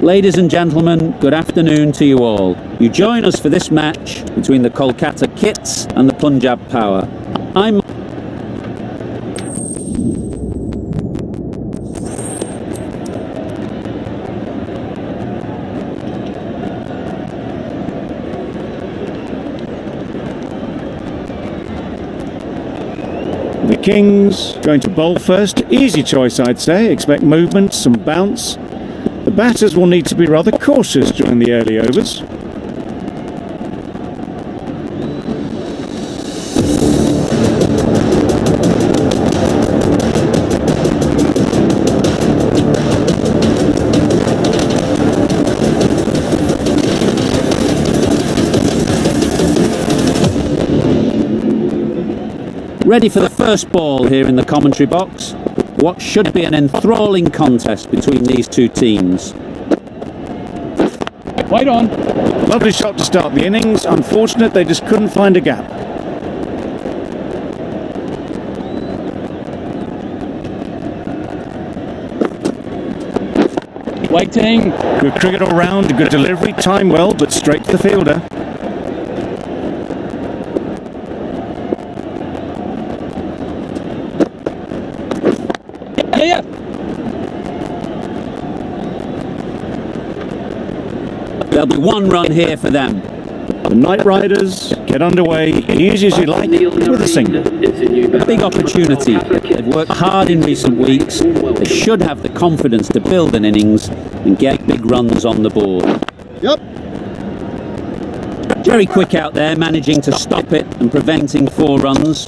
Ladies and gentlemen, good afternoon to you all. You join us for this match between the Kolkata Kits and the Punjab Power. I'm The Kings going to bowl first. Easy choice, I'd say. Expect movement, some bounce. The batters will need to be rather cautious during the early overs. Ready for the first ball here in the commentary box. What should be an enthralling contest between these two teams. Wide on. Lovely shot to start the innings. Unfortunate they just couldn't find a gap. Waiting. Good cricket all round, good delivery, time well, but straight to the fielder. Yeah. There'll be one run here for them. The Night Riders get underway, easy as you like, with a single. A big opportunity. They've worked hard in recent weeks. They should have the confidence to build an innings and get big runs on the board. Yep. Very quick out there, managing to stop it and preventing 4 runs.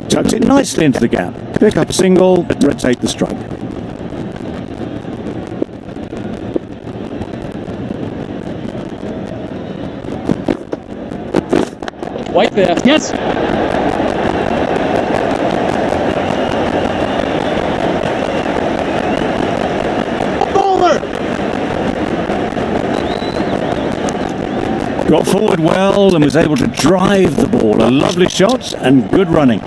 Tucks it nicely into the gap. Pick up a single, rotate the strike. White there. Yes. Bowler. Got forward well and was able to drive the ball. A lovely shot and good running.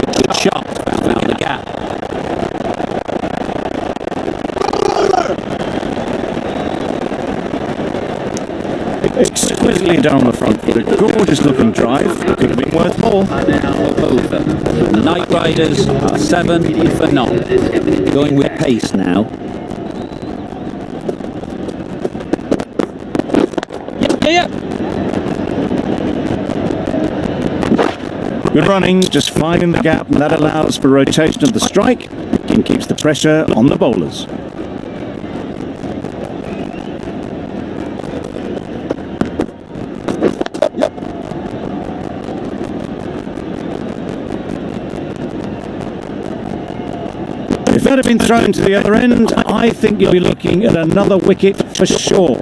Good shot. Found the gap. Exquisitely down the front foot. A gorgeous looking drive. Could have been worth more. Over. The Night Riders are 7 for 0. Going with pace now. Yeah. Good running, just finding the gap, and that allows for rotation of the strike and keeps the pressure on the bowlers. If that had been thrown to the other end, I think you'll be looking at another wicket for sure.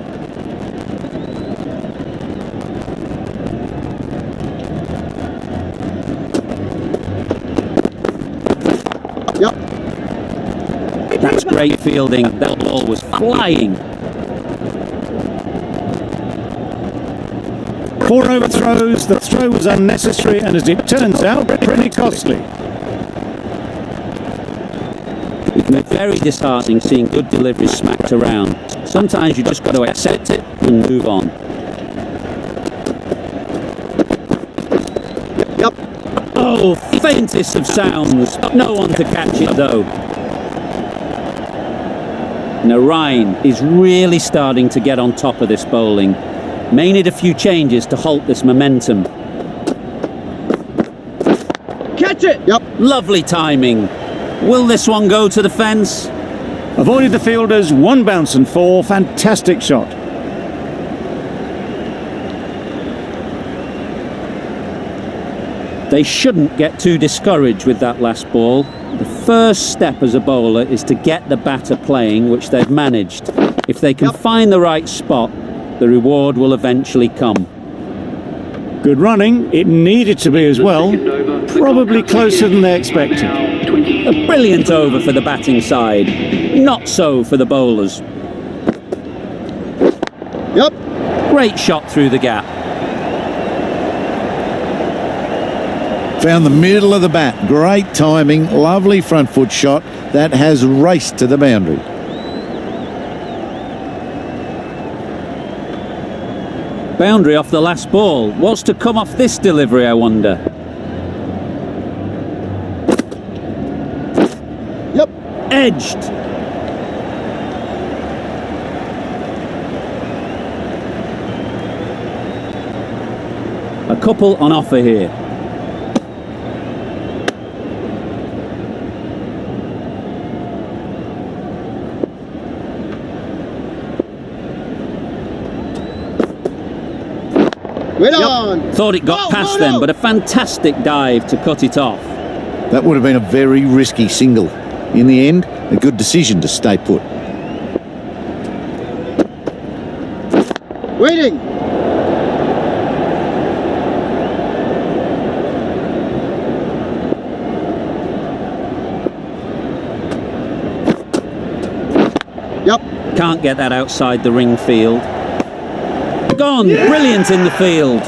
Yep. That's great fielding. That ball was flying. 4 overthrows, the throw was unnecessary and, as it turns out, pretty costly. It can be very disheartening seeing good deliveries smacked around. Sometimes you just got to accept it and move on. Yep. Oh, faintest of sounds. No one to catch it though. Narain is really starting to get on top of this bowling. May need a few changes to halt this momentum. Catch it. Yep. Lovely timing. Will this one go to the fence? Avoided the fielders, 1 bounce and 4. Fantastic shot. They shouldn't get too discouraged with that last ball. The first step as a bowler is to get the batter playing, which they've managed. If they can find the right spot, the reward will eventually come. Good running, it needed to be as well. Probably closer than they expected. A brilliant over for the batting side. Not so for the bowlers. Yep. Great shot through the gap. Found the middle of the bat. Great timing, lovely front foot shot that has raced to the boundary. Boundary off the last ball. What's to come off this delivery, I wonder? Yep. Edged. A couple on offer here. Wait on. Thought it got past no, them, no. but a fantastic dive to cut it off. That would have been a very risky single. In the end, a good decision to stay put. Waiting. Yep. Can't get that outside the ring field. Gone! Yeah. Brilliant in the field.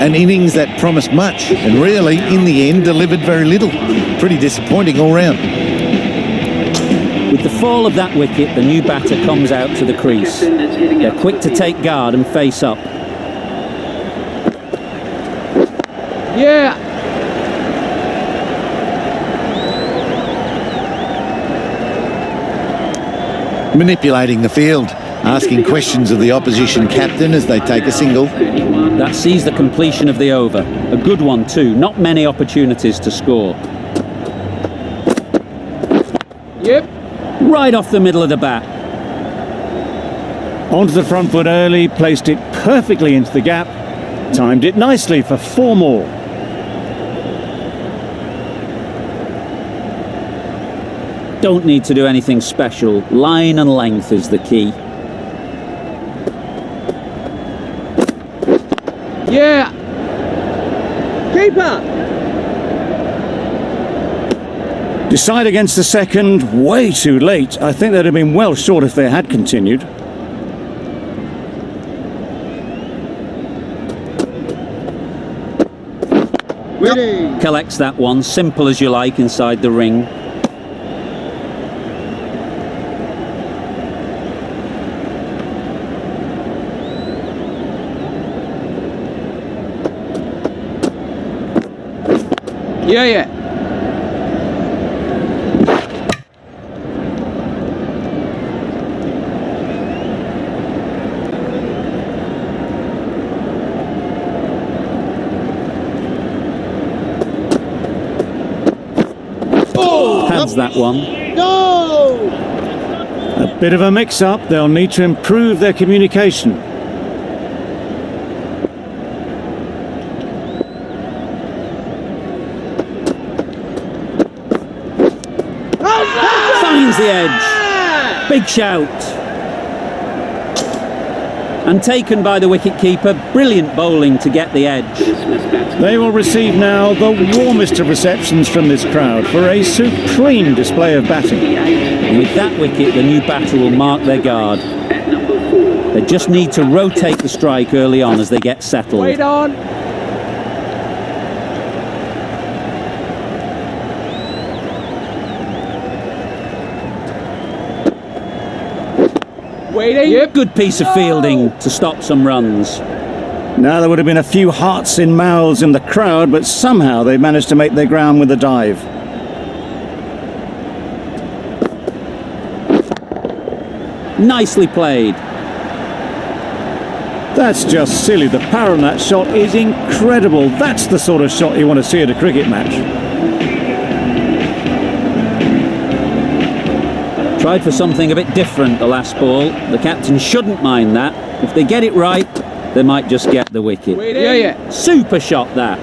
An innings that promised much and really, in the end, delivered very little. Pretty disappointing all round. With the fall of that wicket, the new batter comes out to the crease. They're quick to take guard and face up. Yeah. Manipulating the field, asking questions of the opposition captain as they take a single. That sees the completion of the over. A good one too. Not many opportunities to score. Yep. Right off the middle of the bat. Onto the front foot early, placed it perfectly into the gap. Timed it nicely for 4 more. Don't need to do anything special. Line and length is the key. Yeah. Keeper. Decide against the second, way too late. I think they'd have been well short if they had continued. Waiting. Collects that one, simple as you like, inside the ring. Yeah, yeah. Pads that one. No! A bit of a mix-up. They'll need to improve their communication. Finds the edge. Big shout. And taken by the wicket-keeper. Brilliant bowling to get the edge. They will receive now the warmest of receptions from this crowd for a supreme display of batting. And with that wicket, the new batter will mark their guard. They just need to rotate the strike early on as they get settled. Wait on. Waiting. Yep. Good piece of fielding to stop some runs. Now there would have been a few hearts in mouths in the crowd, but somehow they managed to make their ground with a dive. Nicely played. That's just silly. The power on that shot is incredible. That's the sort of shot you want to see at a cricket match. Tried for something a bit different the last ball. The captain shouldn't mind that. If they get it right, they might just get the wicket. Yeah, yeah. Super shot that.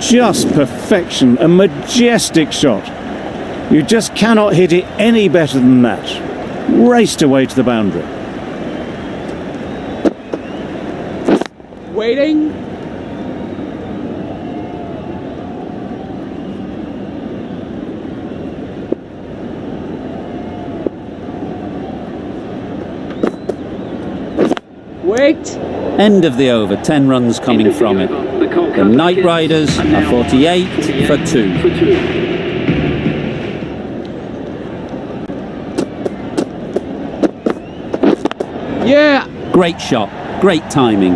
Just perfection. A majestic shot. You just cannot hit it any better than that. Raced away to the boundary. Waiting. Wait. End of the over, 10 runs coming from it. The Knight Riders are 48 for 2. Yeah. Great shot, great timing.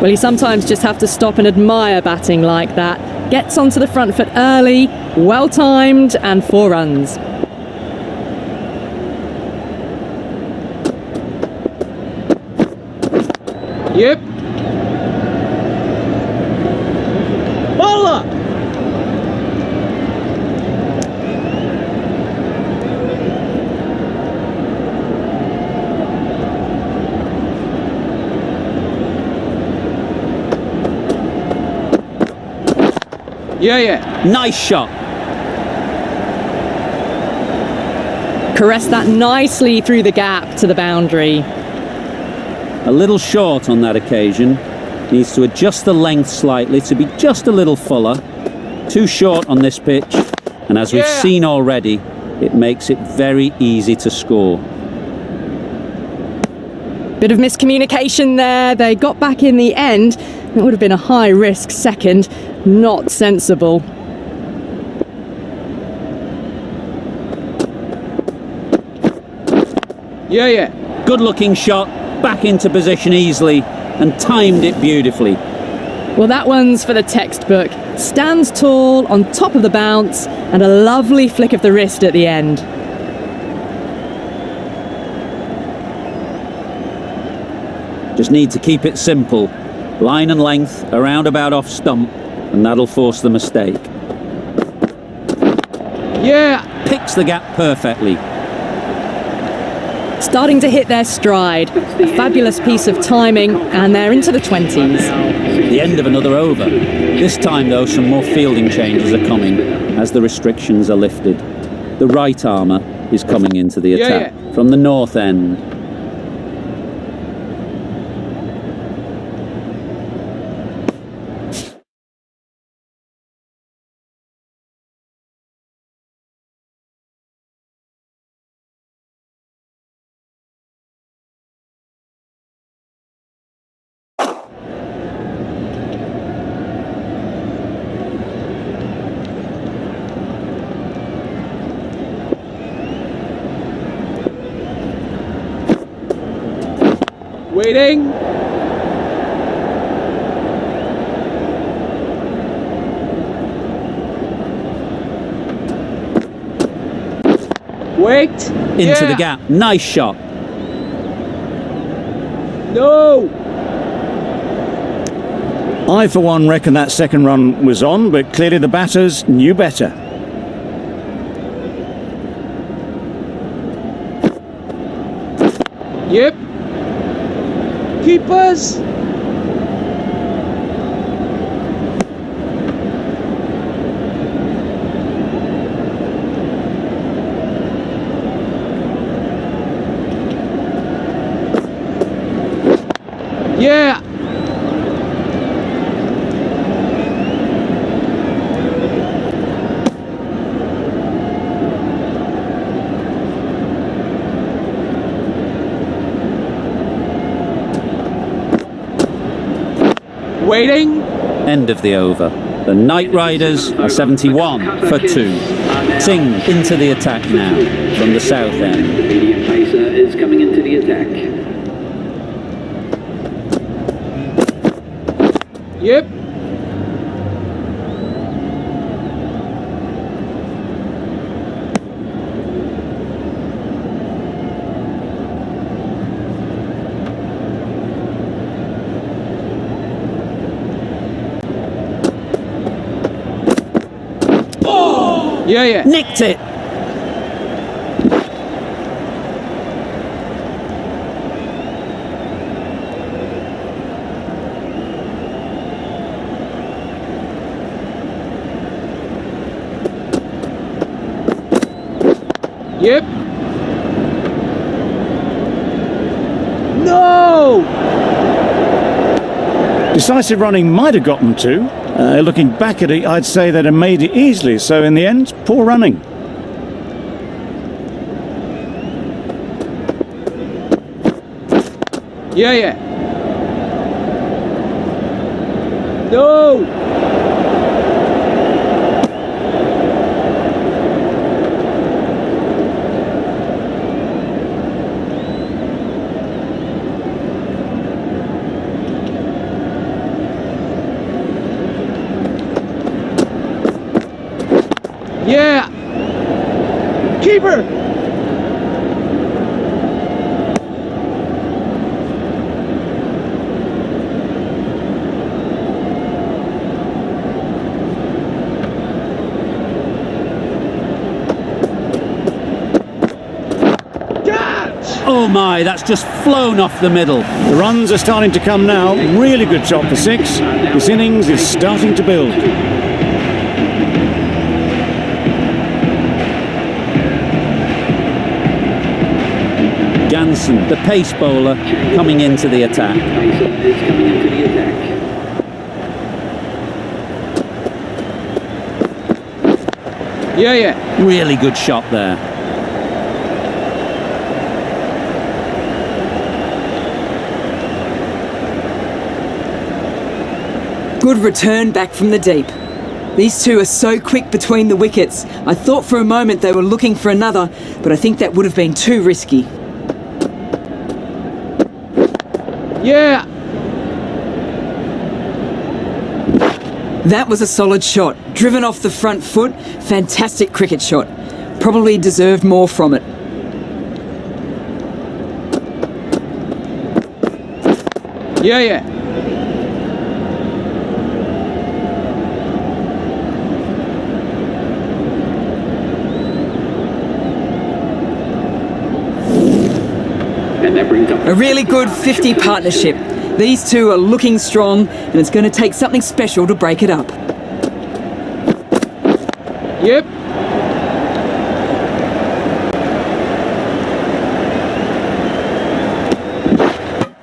Well, you sometimes just have to stop and admire batting like that. Gets onto the front foot early, well timed, and 4 runs. Yep. Bowler! Yeah. Nice shot. Caressed that nicely through the gap to the boundary. A little short on that occasion. Needs to adjust the length slightly to be just a little fuller. Too short on this pitch. And as we've seen already, it makes it very easy to score. Bit of miscommunication there. They got back in the end. It would have been a high-risk second. Not sensible. Yeah. Good looking shot, back into position easily, and timed it beautifully. Well, that one's for the textbook. Stands tall on top of the bounce, and a lovely flick of the wrist at the end. Just need to keep it simple. Line and length, around about off stump, and that'll force the mistake. Yeah. Picks the gap perfectly. Starting to hit their stride. A fabulous piece of timing, and they're into the 20s. The end of another over. This time, though, some more fielding changes are coming as the restrictions are lifted. The right armour is coming into the attack from the north end. Waiting. Wait. Into the gap. Nice shot. No. I, for one, reckon that second run was on, but clearly the batters knew better. Yep. Keepers. Yeah. Waiting. End of the over. The Knight Riders are 71 for 2. Singh into the attack now from the south end. The medium pacer is coming into the attack. Yep. Yeah. Nicked it. Yep. No. Decisive running might have got them to. Looking back at it, I'd say they'd have made it easily. So in the end, poor running. Yeah. No. Yeah. Keeper. Oh my, that's just flown off the middle. The runs are starting to come now. Really good shot for 6. This innings is starting to build. Jansen, the pace bowler, coming into the attack. Pacer is coming into the attack. Yeah, yeah. Really good shot there. Good return back from the deep. These two are so quick between the wickets. I thought for a moment they were looking for another, but I think that would have been too risky. Yeah. That was a solid shot. Driven off the front foot. Fantastic cricket shot. Probably deserved more from it. Yeah, yeah. And that brings up A really good 50 partnership. These two are looking strong, and it's going to take something special to break it up. Yep.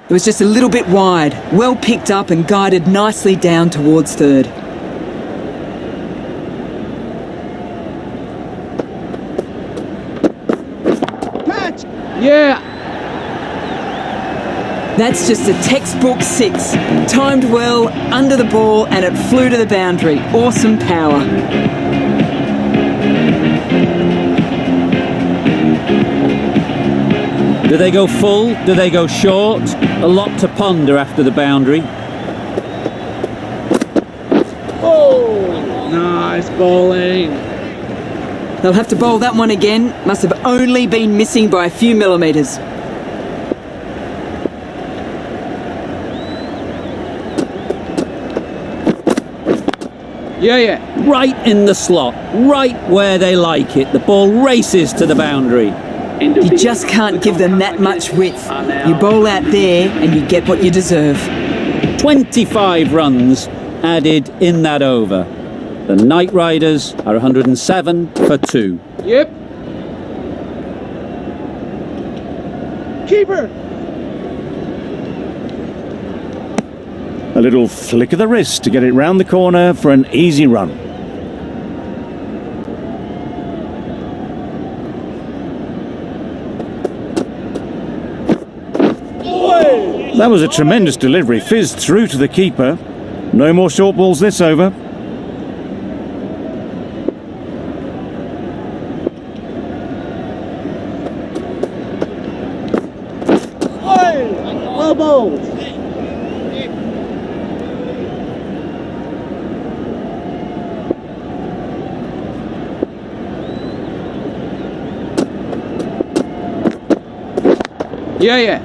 It was just a little bit wide, well picked up and guided nicely down towards third. Catch. Yeah. That's just a textbook six. Timed well, under the ball, and it flew to the boundary. Awesome power. Do they go full? Do they go short? A lot to ponder after the boundary. Oh, nice bowling. They'll have to bowl that one again. Must have only been missing by a few millimetres. Yeah, yeah. Right in the slot, right where they like it. The ball races to the boundary. You just can't give them that much width. You bowl out there and you get what you deserve. 25 runs added in that over. The Knight Riders are 107 for 2. Yep. Keeper. A little flick of the wrist to get it round the corner for an easy run. That was a tremendous delivery, fizzed through to the keeper. No more short balls this over. Well bowled. Yeah, yeah.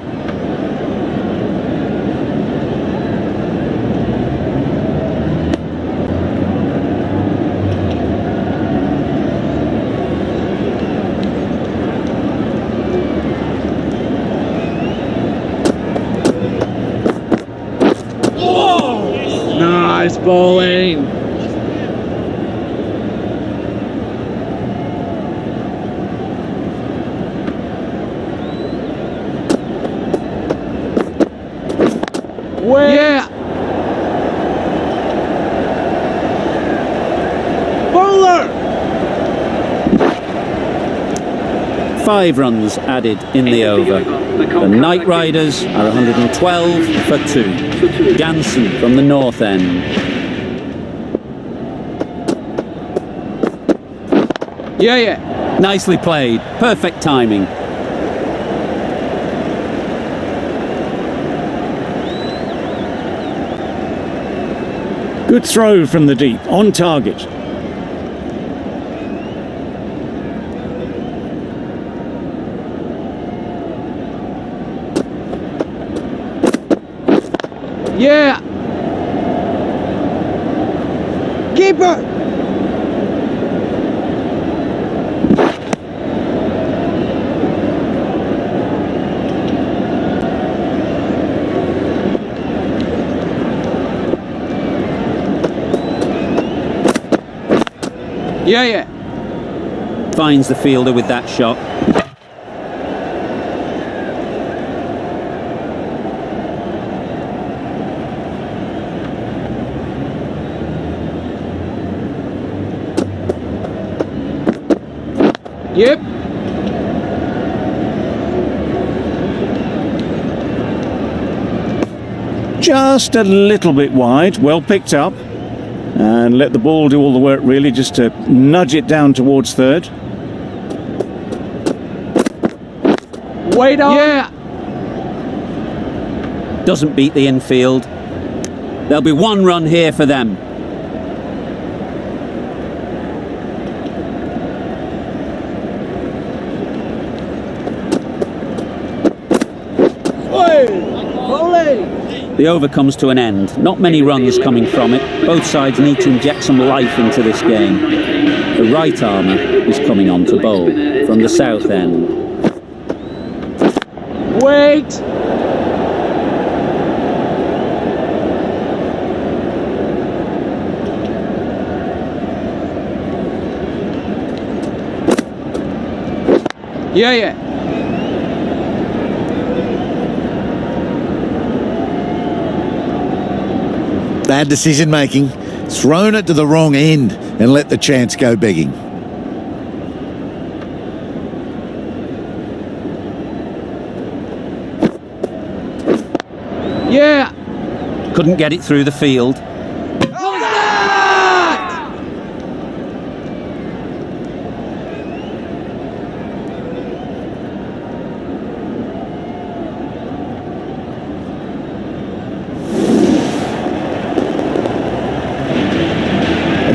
Nice bowling. Yeah. Bowler. 5 runs added in the over. The Knight Riders are 112 for 2. Jansen from the north end. Yeah, yeah. Nicely played. Perfect timing. Good throw from the deep, on target. Yeah. Keeper. Yeah, yeah. Finds the fielder with that shot. Yep. Just a little bit wide, well picked up. And let the ball do all the work really, just to nudge it down towards third. Wait on. Yeah. Doesn't beat the infield. There'll be one run here for them. The over comes to an end. Not many runs coming from it. Both sides need to inject some life into this game. The right armour is coming on to bowl from the south end. Wait. Yeah. Bad decision making. Thrown it to the wrong end and let the chance go begging. Yeah. Couldn't get it through the field.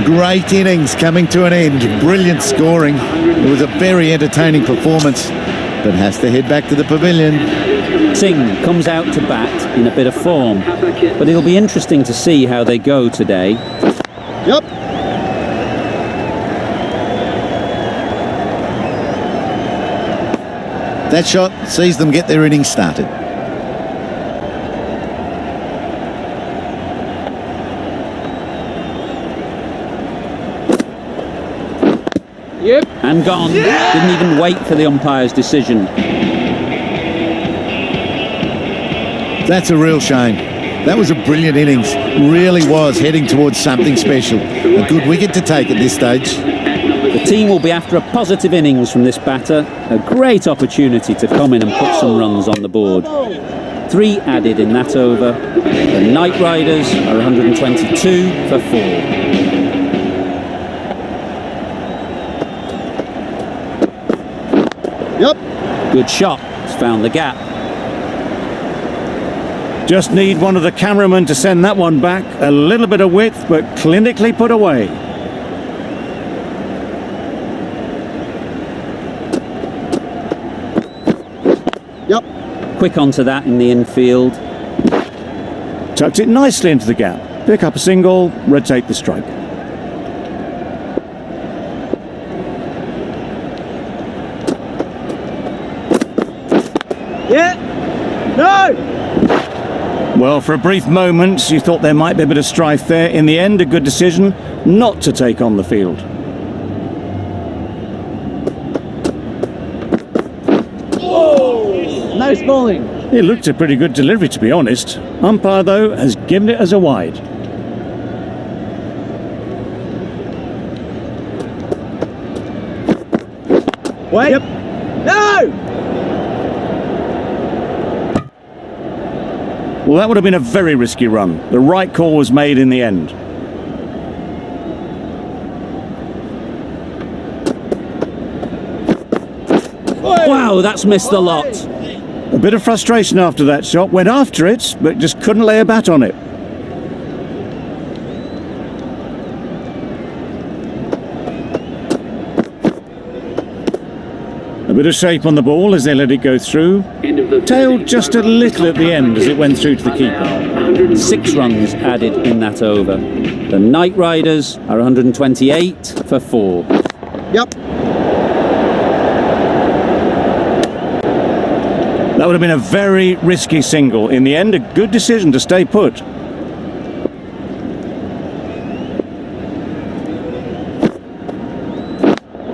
Great innings coming to an end. Brilliant scoring. It was a very entertaining performance, but has to head back to the pavilion. Singh comes out to bat in a bit of form, but it'll be interesting to see how they go today. Yep. That shot sees them get their innings started. Yep. And gone. Didn't even wait for the umpire's decision. That's a real shame. That was a brilliant innings. Really was heading towards something special. A good wicket to take at this stage. The team will be after a positive innings from this batter. A great opportunity to come in and put some runs on the board. 3 added in that over. The Knight Riders are 122 for 4. Yep. Good shot. It's found the gap. Just need one of the cameramen to send that one back. A little bit of width, but clinically put away. Yep. Quick onto that in the infield. Tucked it nicely into the gap. Pick up a single, rotate the strike. Yeah. No. Well, for a brief moment, you thought there might be a bit of strife there. In the end, a good decision not to take on the field. Nice bowling. It looked a pretty good delivery, to be honest. Umpire, though, has given it as a wide. Wait. Yep. No. Well, that would have been a very risky run. The right call was made in the end. Wow, that's missed the lot. A bit of frustration after that shot. Went after it, but just couldn't lay a bat on it. A bit of shape on the ball as they let it go through. Tailed just a little at the end as it went through to the keeper. 6 runs added in that over. The Knight Riders are 128 for 4. Yep. That would have been a very risky single. In the end, a good decision to stay put.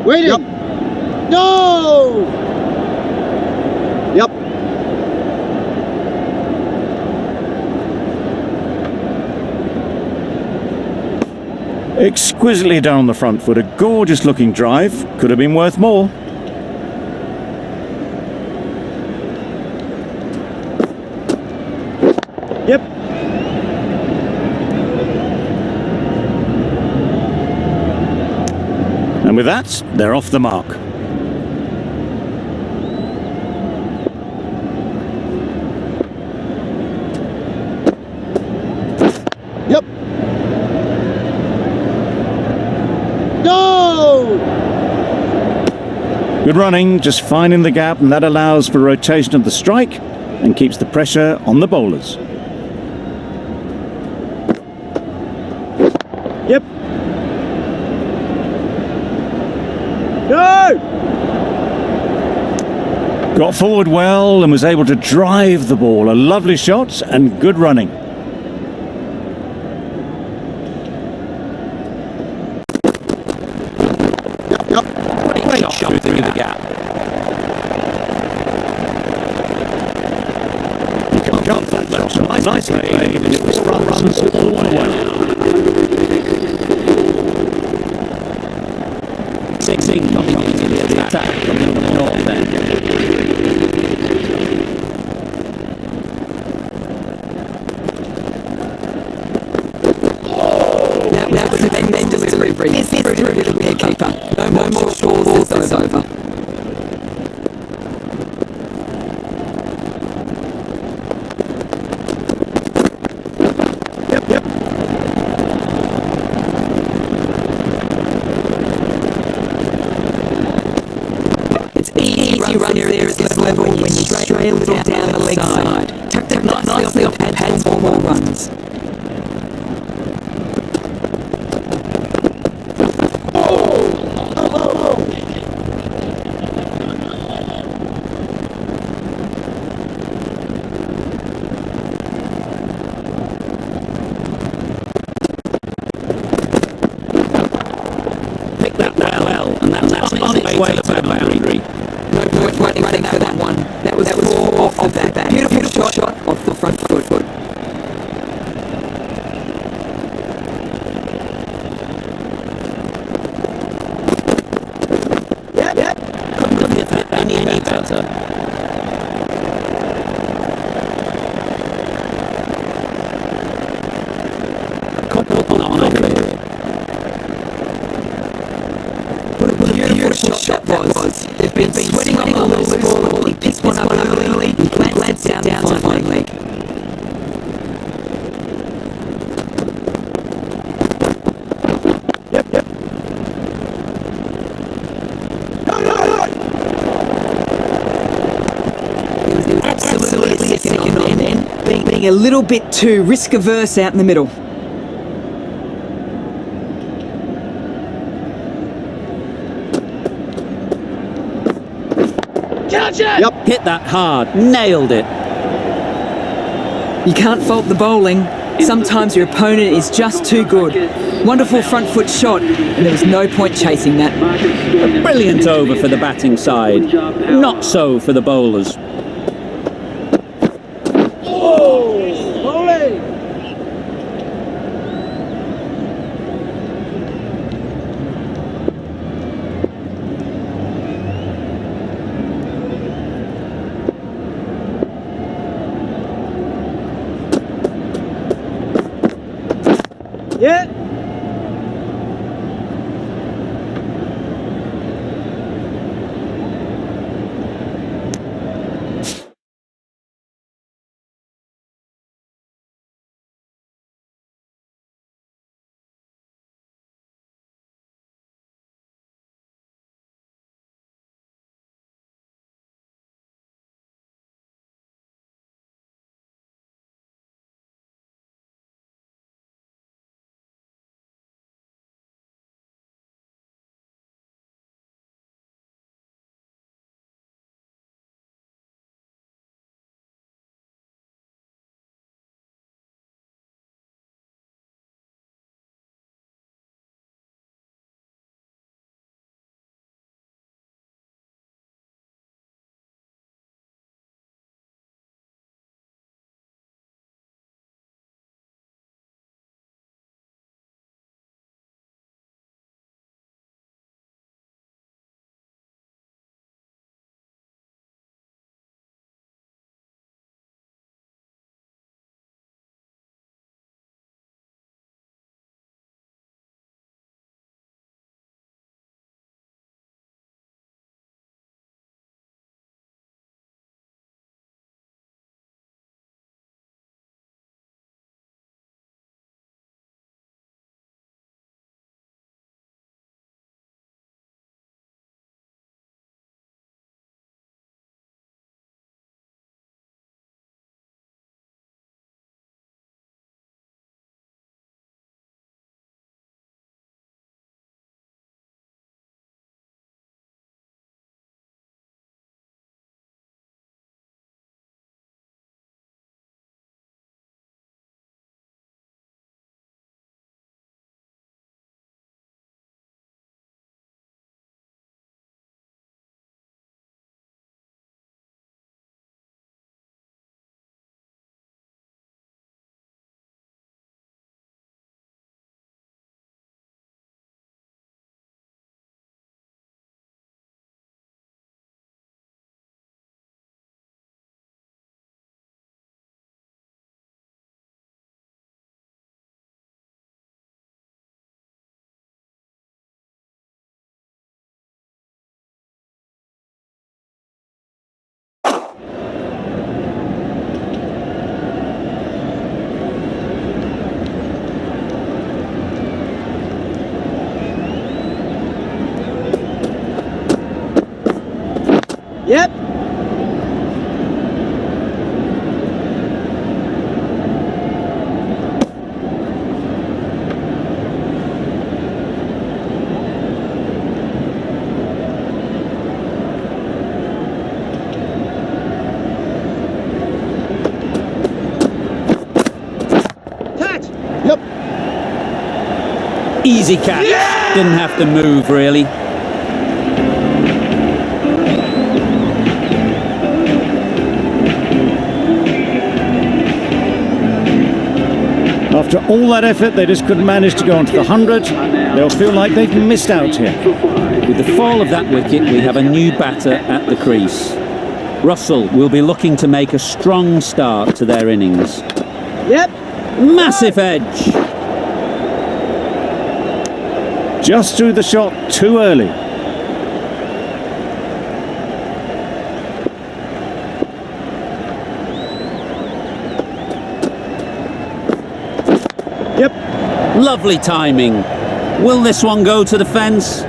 Waiting. Yep. No. Yep. Exquisitely down the front foot. A gorgeous looking drive. Could have been worth more. Yep. And with that, they're off the mark. Yep. No! Good running, just finding the gap, and that allows for rotation of the strike and keeps the pressure on the bowlers. Yep. No! Got forward well and was able to drive the ball. A lovely shot and good running. Great shot through the gap. Can't find that shot nicely. It was runs all the way. Sixing coming into the attack from the north end. That was a men delivery. Here's the wicketkeeper. No more short balls, over. Yep. It's easy runs there at this level when you trail down the leg side. Tucked it nicely off and pads 4 more runs. Picked that well, and that's on its way to the boundary. No point running for that one. That was 4 off the bat. Beautiful shot off the front foot. Couldn't have hit that any better. Couple on over. What a beautiful shot that was. They've been sweating on the loose ball. He picks one up early and glance down the fine leg. Yep. He was absolutely second on end, being a little bit too risk averse out in the middle. Yep. Hit that hard, nailed it. You can't fault the bowling. Sometimes your opponent is just too good. Wonderful front foot shot, and there was no point chasing that. A brilliant over for the batting side, not so for the bowlers. Yeah. Yep. Touch. Yep. Easy catch. Didn't have to move, really. After all that effort, they just couldn't manage to go onto the 100. They'll feel like they've missed out here. With the fall of that wicket, we have a new batter at the crease. Russell will be looking to make a strong start to their innings. Yep. Massive edge. Just threw the shot too early. Yep. Lovely timing. Will this one go to the fence?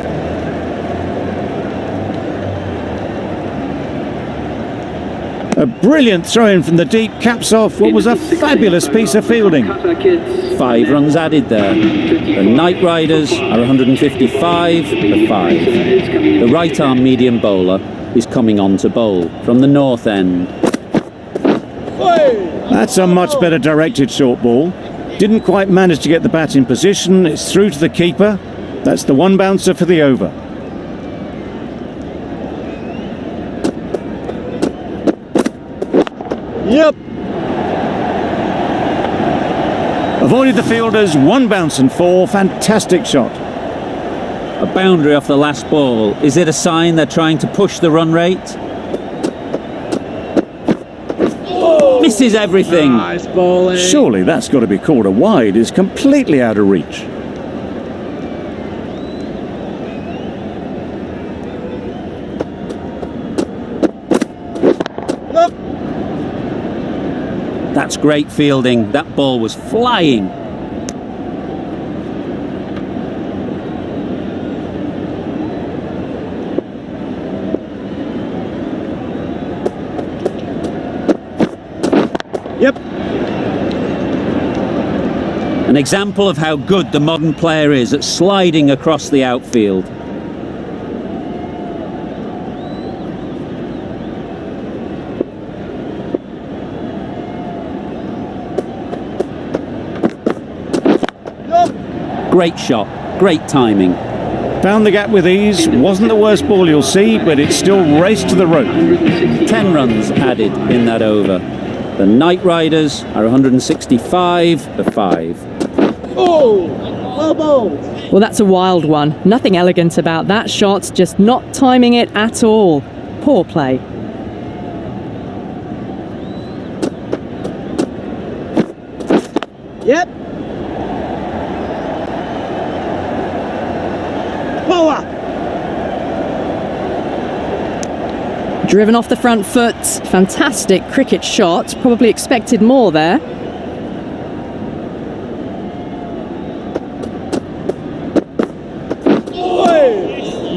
A brilliant throw-in from the deep caps off what was a fabulous piece of fielding. 5 runs added there. The Knight Riders are 155 for 5. The right-arm medium bowler is coming on to bowl from the north end. That's a much better directed short ball. Didn't quite manage to get the bat in position. It's through to the keeper. That's the one bouncer for the over. Yep. Avoided the fielders, one bounce and 4. Fantastic shot. A boundary off the last ball. Is it a sign they're trying to push the run rate? Misses everything. Nice bowling. Surely that's got to be called a wide. It's completely out of reach. Yep. That's great fielding. That ball was flying. Yep. An example of how good the modern player is at sliding across the outfield. Great shot, great timing. Found the gap with ease. Wasn't the worst ball you'll see, but it still raced to the rope. 10 runs added in that over. The Knight Riders are 165 for 5. Oh, well bowled. Well, that's a wild one. Nothing elegant about that shot, just not timing it at all. Poor play. Yep. Power. Driven off the front foot. Fantastic cricket shot. Probably expected more there.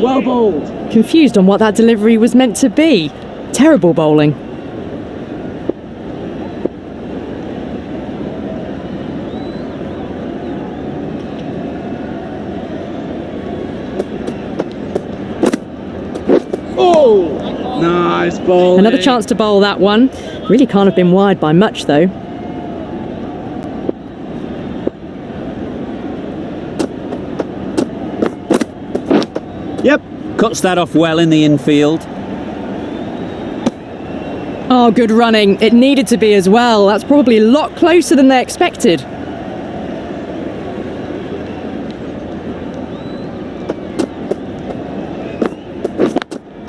Well bowled. Confused on what that delivery was meant to be. Terrible bowling. Oh, nice bowling. Another chance to bowl that one. Really can't have been wide by much though. Yep. Cuts that off well in the infield. Oh, good running. It needed to be as well. That's probably a lot closer than they expected.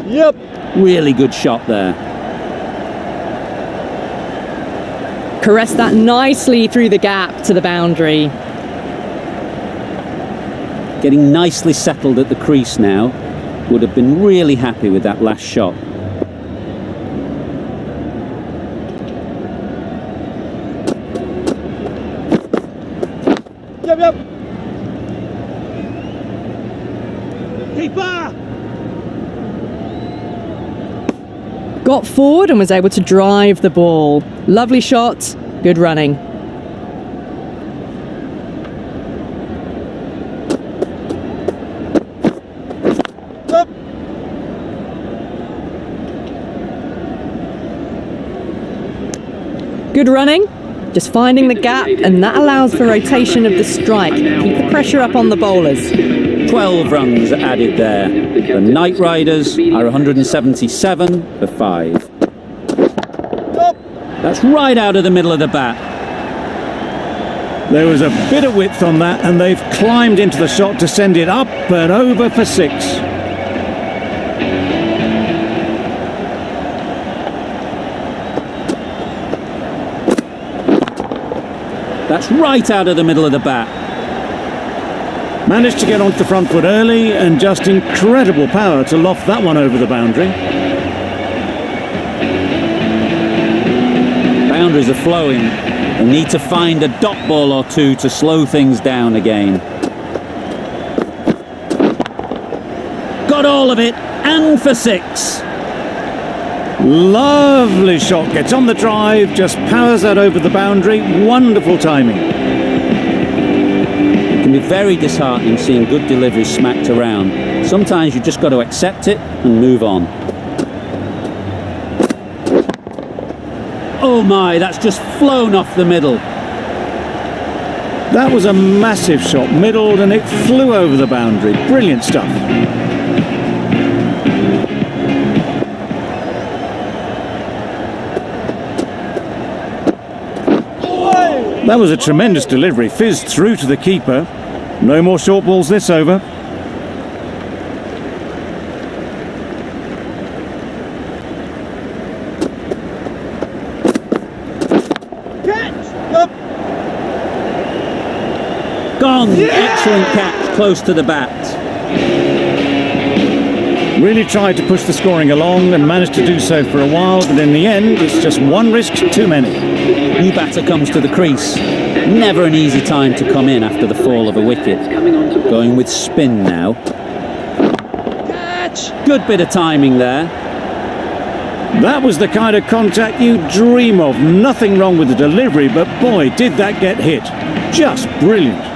Yep. Really good shot there. Caressed that nicely through the gap to the boundary. Getting nicely settled at the crease now. Would have been really happy with that last shot. Yep, yep. Keeper. got forward and was able to drive the ball. Lovely shot, good running. Good running, just finding the gap, and that allows for rotation of the strike. Keep the pressure up on the bowlers. 12 runs added there. The Knight Riders are 177 for 5. That's right out of the middle of the bat. There was a bit of width on that, and they've climbed into the shot to send it up and over for 6. That's right out of the middle of the bat. Managed to get onto the front foot early, and just incredible power to loft that one over the boundary. Boundaries are flowing. They need to find a dot ball or two to slow things down again. Got all of it, and for 6. Lovely shot, gets on the drive, just powers that over the boundary. Wonderful timing. It can be very disheartening seeing good delivery smacked around. Sometimes you just got to accept it and move on. Oh my, that's just flown off the middle. That was a massive shot, middled, and it flew over the boundary. Brilliant stuff. That was a tremendous delivery, fizzed through to the keeper. No more short balls this over. Gone! Excellent catch, close to the bat. Really tried to push the scoring along and managed to do so for a while, but in the end, it's just one risk too many. New batter comes to the crease. Never an easy time to come in after the fall of a wicket. Going with spin now. Good bit of timing there. That was the kind of contact you dream of. Nothing wrong with the delivery, but boy, did that get hit. Just brilliant.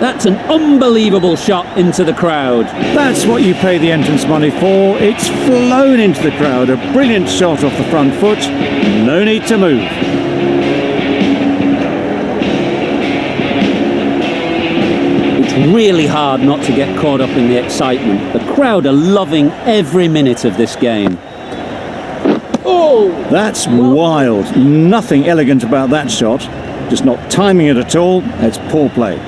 That's an unbelievable shot into the crowd. That's what you pay the entrance money for. It's flown into the crowd. A brilliant shot off the front foot. No need to move. It's really hard not to get caught up in the excitement. The crowd are loving every minute of this game. Oh! That's wild. Nothing elegant about that shot. Just not timing it at all. It's poor play.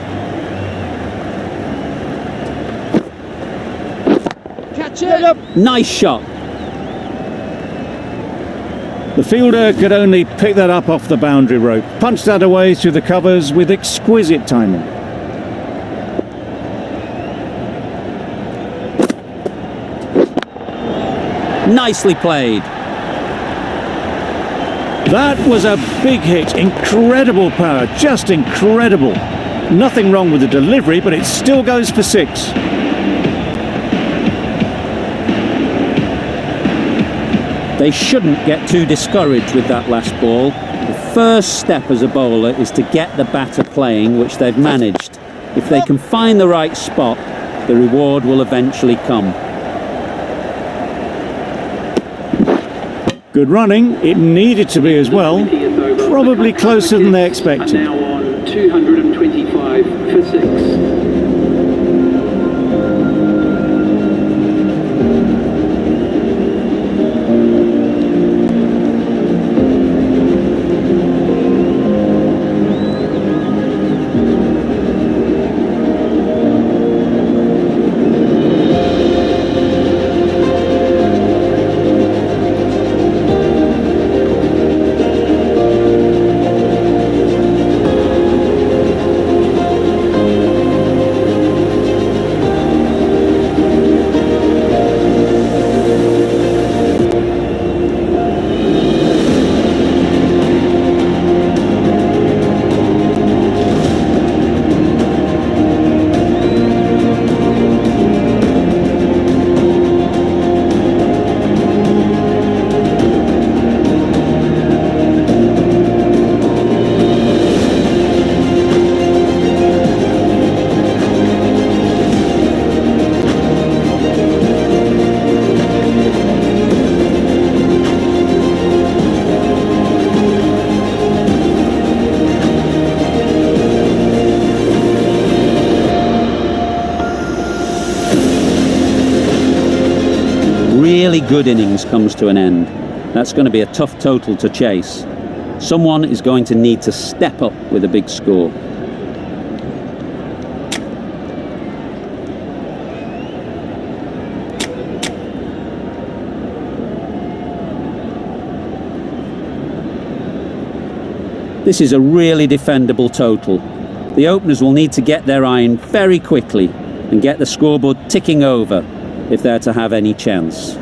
Nice shot. The fielder could only pick that up off the boundary rope. Punched that away through the covers with exquisite timing. Nicely played. That was a big hit. Incredible power. Just incredible. Nothing wrong with the delivery, but it still goes for 6. They shouldn't get too discouraged with that last ball. The first step as a bowler is to get the batter playing, which they've managed. If they can find the right spot, the reward will eventually come. Good running. It needed to be as well. Probably closer than they expected. Now on 225 for 6. really good innings comes to an end, that's going to be a tough total to chase. Someone is going to need to step up with a big score. This is a really defendable total. The openers will need to get their iron very quickly and get the scoreboard ticking over if they're to have any chance.